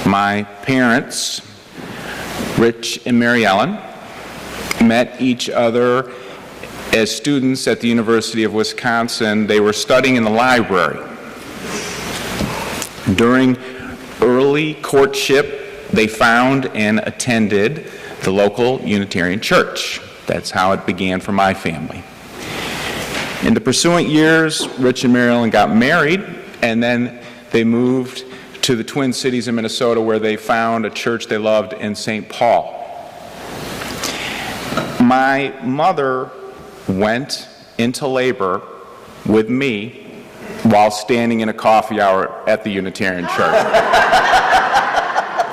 My parents, Rich and Mary Ellen, met each other as students at the University of Wisconsin. They were studying in the library. During early courtship, they found and attended the local Unitarian church. That's how it began for my family. In the pursuant years, Rich and Mary Ellen got married, and then they moved to the Twin Cities in Minnesota, where they found a church they loved in St. Paul. My mother went into labor with me while standing in a coffee hour at the Unitarian church.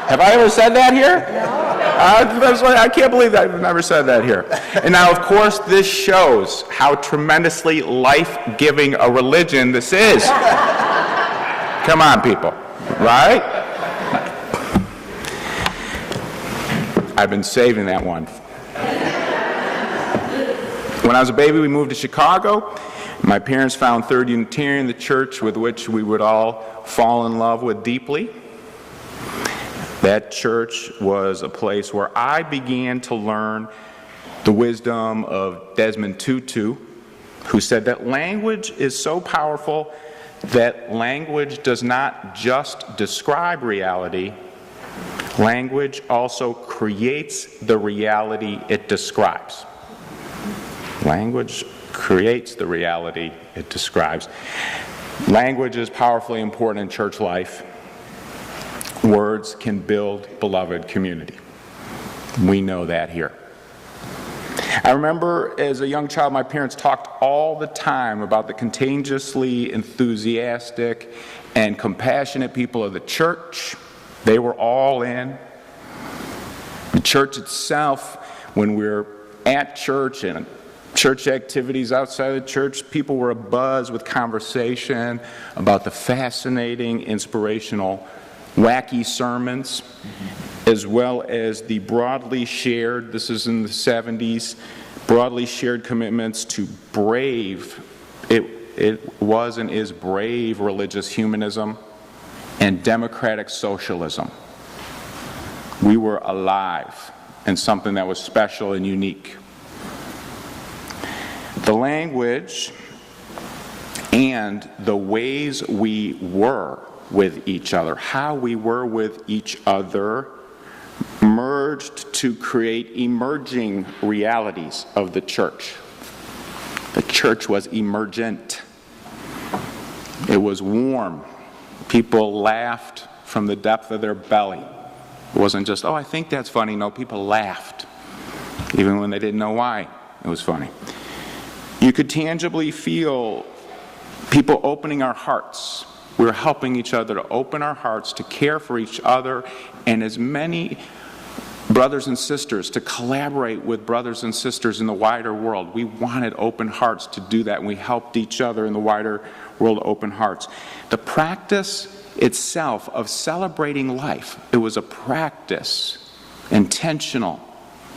Have I ever said that here? No. I can't believe that I've never said that here. And now, of course, this shows how tremendously life-giving a religion this is. Come on, people. Right? I've been saving that one. When I was a baby, we moved to Chicago. My parents found Third Unitarian, the church with which we would all fall in love with deeply. That church was a place where I began to learn the wisdom of Desmond Tutu, who said that language is so powerful that language does not just describe reality, language also creates the reality it describes. Language creates the reality it describes. Language is powerfully important in church life. Words can build beloved community. We know that here. I remember as a young child, my parents talked all the time about the contagiously enthusiastic and compassionate people of the church. They were all in. The church itself, when we were at church and church activities outside the church, people were abuzz with conversation about the fascinating, inspirational, wacky sermons, as well as the broadly shared, this is in the 70s, broadly shared commitments to brave, it was and is brave religious humanism and democratic socialism. We were alive in something that was special and unique. The language and the ways we were with each other, how we were with each other, merged to create emerging realities of the church. The church was emergent. It was warm. People laughed from the depth of their belly. It wasn't just, oh, I think that's funny. No, people laughed, even when they didn't know why it was funny. You could tangibly feel people opening our hearts. We were helping each other to open our hearts, to care for each other, and as many brothers and sisters, to collaborate with brothers and sisters in the wider world. We wanted open hearts to do that, and we helped each other in the wider world open hearts. The practice itself of celebrating life, it was a practice, intentional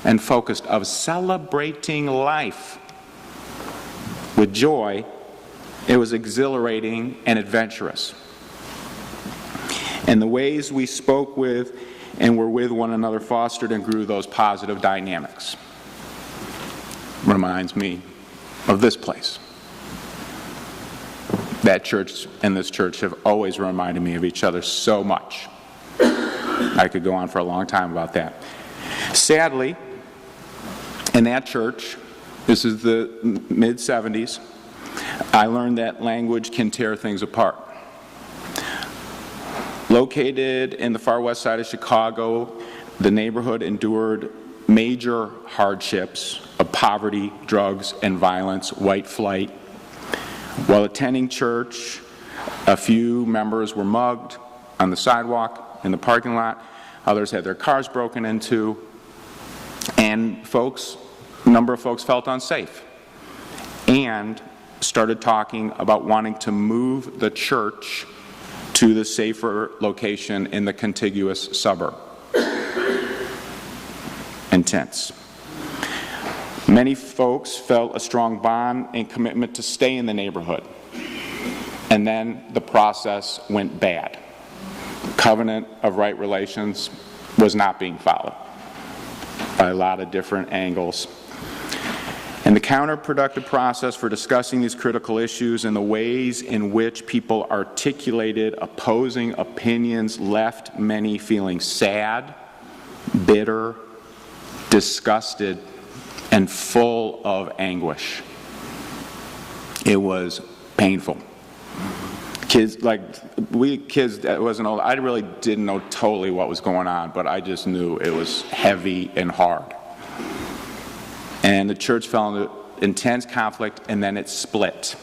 and focused, of celebrating life with joy. It was exhilarating and adventurous. And the ways we spoke with and were with one another fostered and grew those positive dynamics. Reminds me of this place. That church and this church have always reminded me of each other so much. I could go on for a long time about that. Sadly, in that church, this is the mid-70s, I learned that language can tear things apart. Located in the far west side of Chicago, the neighborhood endured major hardships of poverty, drugs, and violence, white flight. While attending church, a few members were mugged on the sidewalk, in the parking lot. Others had their cars broken into. And a number of folks felt unsafe and started talking about wanting to move the church to the safer location in the contiguous suburb. Intense. Many folks felt a strong bond and commitment to stay in the neighborhood. And then the process went bad. covenant of right relations was not being followed by a lot of different angles. And the counterproductive process for discussing these critical issues and the ways in which people articulated opposing opinions left many feeling sad, bitter, disgusted, and full of anguish. It was painful. Kids that wasn't old, I really didn't know totally what was going on, but I just knew it was heavy and hard. And the church fell into intense conflict, and then it split.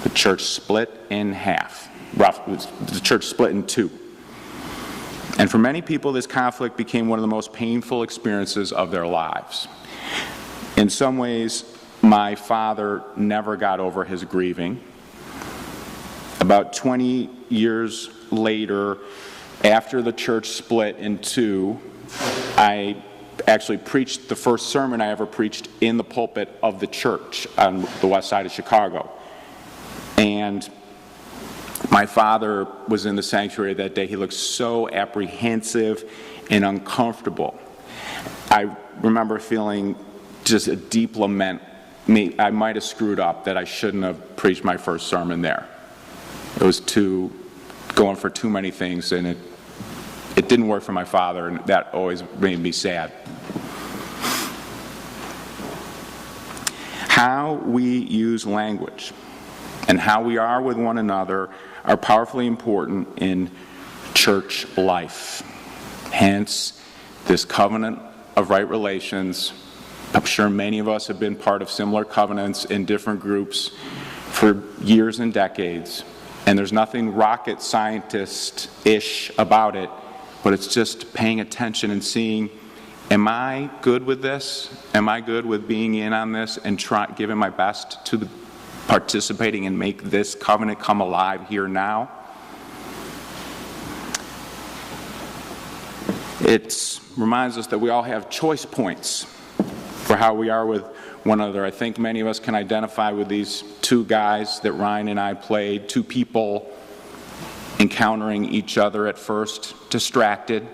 The church split in half. The church split in two. And for many people, this conflict became one of the most painful experiences of their lives. In some ways, my father never got over his grieving. About 20 years later, after the church split in two, I actually preached the first sermon I ever preached in the pulpit of the church on the west side of Chicago. And my father was in the sanctuary that day. He looked so apprehensive and uncomfortable. I remember feeling just a deep lament. I might have screwed up, that I shouldn't have preached my first sermon there. It was going for too many things, and it didn't work for my father, and that always made me sad. How we use language and how we are with one another are powerfully important in church life. Hence, this covenant of right relations. I'm sure many of us have been part of similar covenants in different groups for years and decades. And there's nothing rocket scientist-ish about it, but it's just paying attention and seeing, am I good with this? Am I good with being in on this and giving my best to participating and make this covenant come alive here now? It reminds us that we all have choice points for how we are with one another. I think many of us can identify with these two guys that Ryan and I played, two people encountering each other at first, distracted,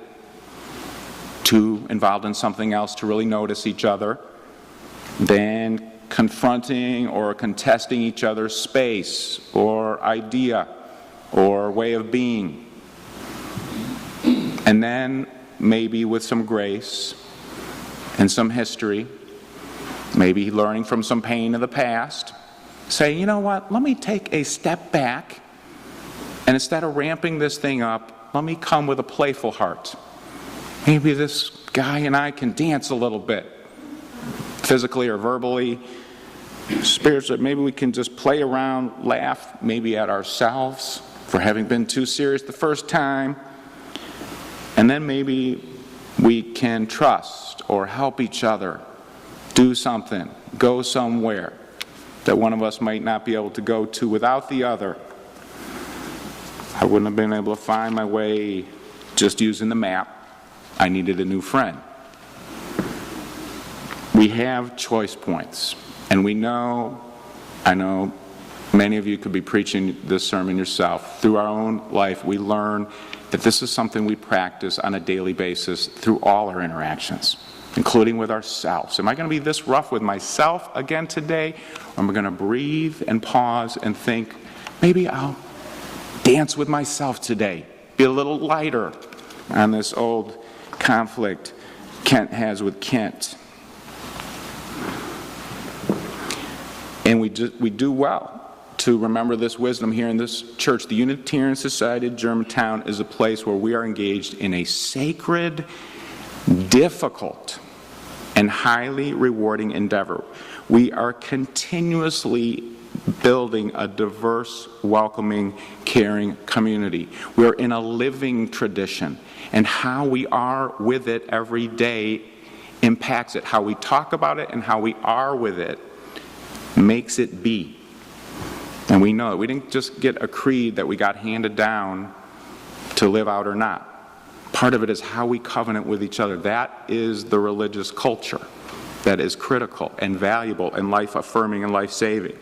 two involved in something else to really notice each other, then confronting or contesting each other's space or idea or way of being. And then maybe with some grace and some history, maybe learning from some pain of the past, say, you know what, let me take a step back, and instead of ramping this thing up, let me come with a playful heart. Maybe this guy and I can dance a little bit, physically or verbally, spiritually. Maybe we can just play around, laugh, maybe at ourselves for having been too serious the first time, and then maybe we can trust or help each other do something, go somewhere that one of us might not be able to go to without the other. I wouldn't have been able to find my way just using the map. I needed a new friend. We have choice points, and I know many of you could be preaching this sermon yourself. Through our own life, we learn that this is something we practice on a daily basis through all our interactions, including with ourselves. Am I going to be this rough with myself again today? Or am I going to breathe and pause and think, maybe I'll dance with myself today, be a little lighter on this old conflict Kent has with Kent. And we do well to remember this wisdom here in this church. The Unitarian Society of Germantown is a place where we are engaged in a sacred, difficult, and highly rewarding endeavor. We are continuously building a diverse, welcoming, caring community. We're in a living tradition, and how we are with it every day impacts it. How we talk about it and how we are with it makes it be. And we know it. We didn't just get a creed that we got handed down to live out or not. Part of it is how we covenant with each other. That is the religious culture that is critical and valuable and life-affirming and life-saving.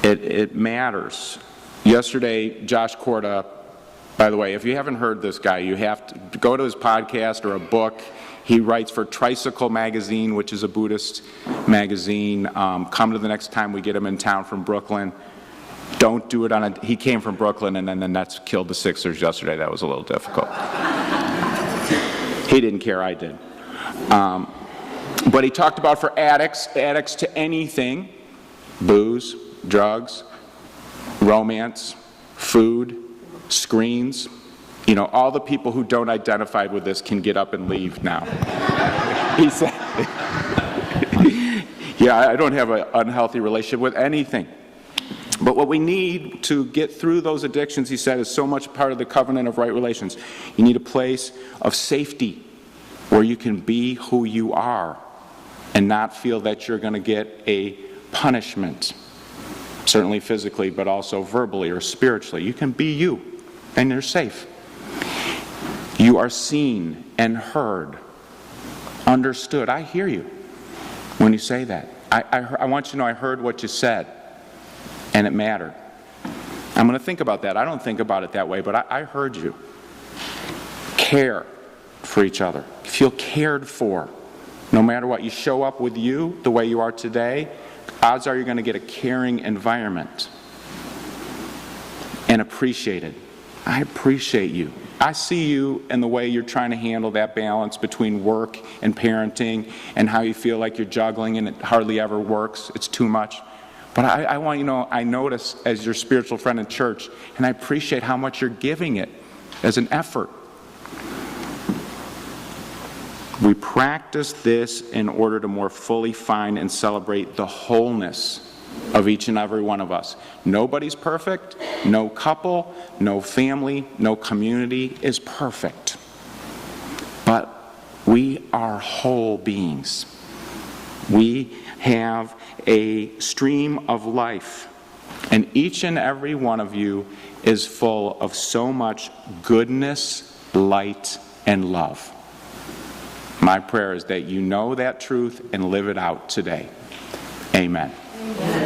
It matters. Yesterday, Josh Korda By the way, if you haven't heard this guy, you have to go to his podcast or a book. He writes for Tricycle Magazine, which is a Buddhist magazine. Come to the next time we get him in town from Brooklyn. Don't do it he came from Brooklyn, and then the Nets killed the Sixers yesterday. That was a little difficult. He didn't care, I did. But he talked about for addicts to anything, booze, drugs, romance, food, screens. All the people who don't identify with this can get up and leave now. He said, yeah, I don't have an unhealthy relationship with anything. But what we need to get through those addictions, he said, is so much part of the covenant of right relations. You need a place of safety where you can be who you are and not feel that you're going to get a punishment, certainly physically, but also verbally or spiritually. You can be you, and you're safe. You are seen and heard, understood. I hear you when you say that. I want you to know I heard what you said, and it mattered. I'm going to think about that. I don't think about it that way, but I heard you. Care for each other. Feel cared for. No matter what, you show up with you the way you are today, odds are you're going to get a caring environment. And appreciated. I appreciate you. I see you in the way you're trying to handle that balance between work and parenting and how you feel like you're juggling and it hardly ever works. It's too much. But I want you to know, I notice as your spiritual friend in church, and I appreciate how much you're giving it as an effort. We practice this in order to more fully find and celebrate the wholeness of each and every one of us. Nobody's perfect. No couple, no family, no community is perfect. But we are whole beings. We have a stream of life, and each and every one of you is full of so much goodness, light, and love. My prayer is that you know that truth and live it out today. Amen. Amen.